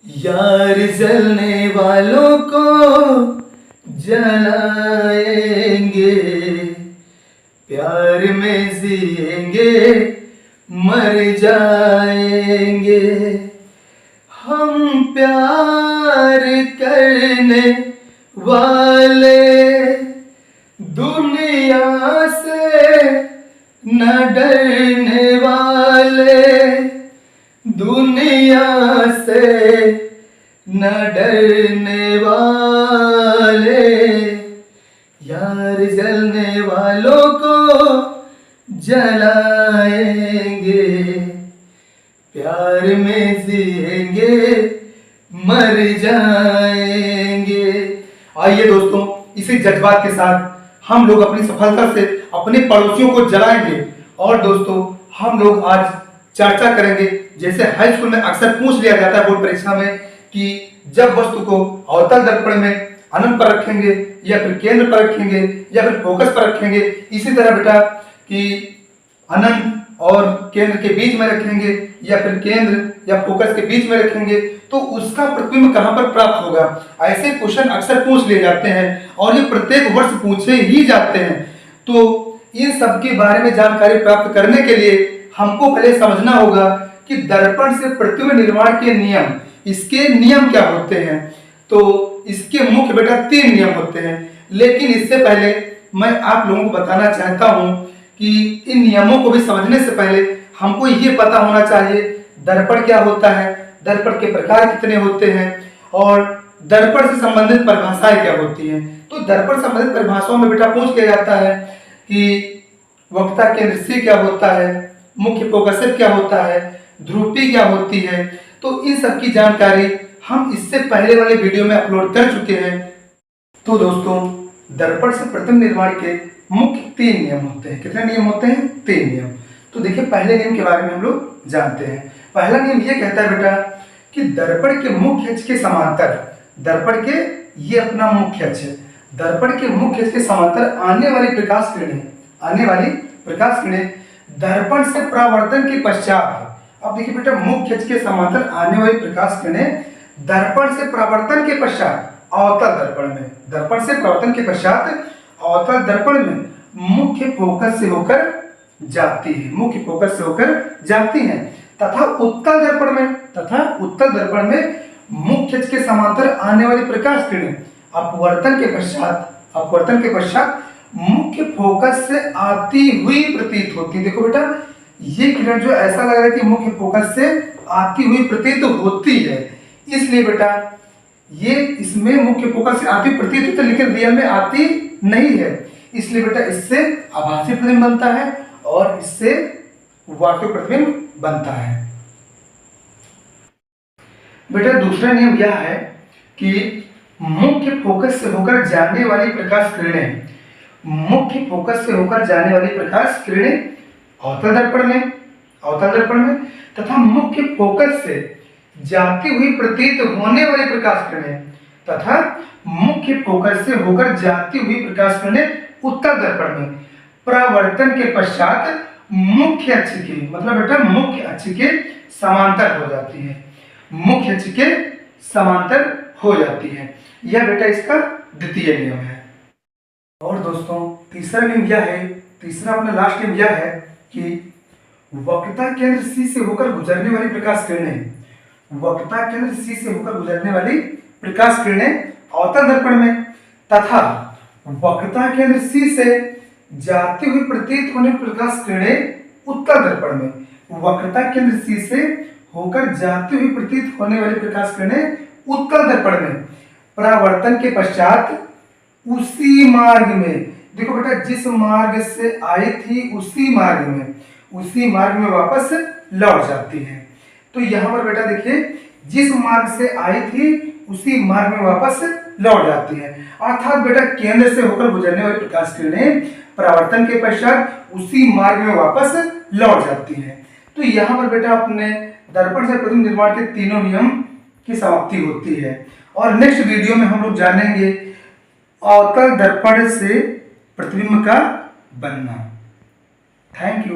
यार जलने वालों को जलाएंगे, प्यार में जिएंगे मर जाएंगे। हम प्यार करने वाले दुनिया से न डरने वाले, दुनिया से न डरने वाले। यार जलने वालों को जलाएंगे, प्यार में जिएंगे मर जाएंगे। आइए दोस्तों, इसी जज्बात के साथ हम लोग अपनी सफलता से अपने पड़ोसियों को जलाएंगे। और दोस्तों, हम लोग आज चर्चा करेंगे, जैसे हाई स्कूल में अक्सर पूछ लिया जाता है बोर्ड परीक्षा में कि जब वस्तु को अवतल दर्पण में अनंत पर रखेंगे या फिर केंद्र पर रखेंगे या फिर फोकस पर रखेंगे। इसी तरह बेटा कि अनंत और केंद्र के बीच में रखेंगे या फिर केंद्र या फोकस के बीच में रखेंगे तो उसका प्रतिबिंब कहां पर प्राप्त होगा। ऐसे क्वेश्चन अक्सर पूछ लिए जाते हैं और ये प्रत्येक वर्ष पूछे ही जाते हैं। तो इन सब के बारे में जानकारी प्राप्त करने के लिए हमको पहले समझना होगा कि दर्पण से प्रतिबिंब निर्माण के नियम, इसके नियम क्या होते हैं। तो इसके मुख्य बेटा 3 नियम होते हैं, लेकिन इससे पहले मैं आप लोगों को बताना चाहता हूं कि इन नियमों को भी समझने से पहले हमको ये पता होना चाहिए दर्पण क्या होता है, दर्पण के प्रकार कितने होते हैं और दर्पण से संबंधित परिभाषाएं क्या होती हैं। तो दर्पण संबंधित परिभाषाओं में बेटा पूछ लिया जाता है कि वक्रता केंद्र C क्या होता है, मुख्य फोकस क्या होता है, ध्रुवी क्या होती है। तो इन सब की जानकारी हम इससे पहले वाले वीडियो में अपलोड कर चुके हैं। तो दोस्तों, दर्पण से प्रतिबिंब निर्माण के मुख्य 3 नियम होते हैं। कितने नियम होते हैं? 3 नियम। तो देखिए, पहले नियम के बारे में हम लोग जानते हैं। पहला नियम ये कहता है बेटा कि दर्पण के मुख्य अक्ष के समांतर, दर्पण के ये अपना मुख्य अक्ष है, दर्पण के मुख्य अक्ष के समांतर आने वाली प्रकाश किरणें दर्पण से परावर्तन के पश्चात, अब देखिए बेटा, मुख्य अक्ष के समांतर आने वाली प्रकाश किरणें दर्पण से परावर्तन के पश्चात अवतल दर्पण में, दर्पण से परावर्तन के पश्चात अवतल दर्पण में मुख्य फोकस से होकर जाती है, मुख्य फोकस से होकर जाती हैं तथा उत्तल दर्पण में मुख्य अक्ष के समांतर आने वाली प्रकाश किरणें अपवर्तन के पश्चात मुख्य फोकस से आती हुई प्रतीत होती है। देखो बेटा, ये किरण जो ऐसा लग रहा है कि मुख्य फोकस से आती हुई प्रतीत होती है, इसलिए बेटा ये इसमें मुख्य फोकस से आती प्रतीत होती है, लेकिन रियल में आती नहीं है। इसलिए बेटा इससे आभासी प्रतिबिंब बनता है और इससे वास्तविक प्रतिबिंब बनता है। बेटा दूसरा नियम यह है कि मुख्य फोकस से होकर जाने वाली प्रकाश किरणें, मुख्य फोकस से होकर जाने वाली प्रकाश किरणें अवतल दर्पण में तथा मुख्य फोकस से जाती हुई प्रतीत होने वाली प्रकाश किरणें तथा मुख्य फोकस से होकर जाती हुई प्रकाश किरणें उत्तल दर्पण में परावर्तन के पश्चात मुख्य अक्ष के, मतलब बेटा मुख्य अक्ष के समांतर हो जाती है, मुख्य अक्ष के समांतर हो जाती है। यह बेटा इसका द्वितीय नियम है। और दोस्तों, तीसरा नियम यह है, तीसरा अपना लास्ट नियम यह है कि वक्रता केंद्र C से होकर गुजरने वाली प्रकाश किरणें, वक्रता केंद्र C से होकर गुजरने वाली प्रकाश किरणें अवतल दर्पण में तथा वक्रता केंद्र C से जाती हुई प्रतीत होने प्रकाश किरणें उत्तल दर्पण में, वक्रता केंद्र C से होकर जाती हुई प्रतीत होने वाली प्रकाश किरणें उत्तल दर्पण में परावर्तन के पश्चात उसी मार्ग में, देखो बेटा जिस मार्ग से आई थी उसी मार्ग में वापस लौट जाती है। तो यहाँ पर बेटा देखिए, जिस मार्ग से आई थी उसी मार्ग में वापस लौट जाती है, अर्थात बेटा केंद्र से होकर गुजरने वाली प्रकाश किरणें परावर्तन के पश्चात उसी मार्ग में वापस लौट जाती है। तो यहाँ पर बेटा अपने दर्पण से प्रतिबिंब निर्माण के तीनों नियम की समाप्ति होती है। और नेक्स्ट वीडियो में हम लोग जानेंगे अवतल दर्पण से प्रतिबिंब का बनना। Thank you.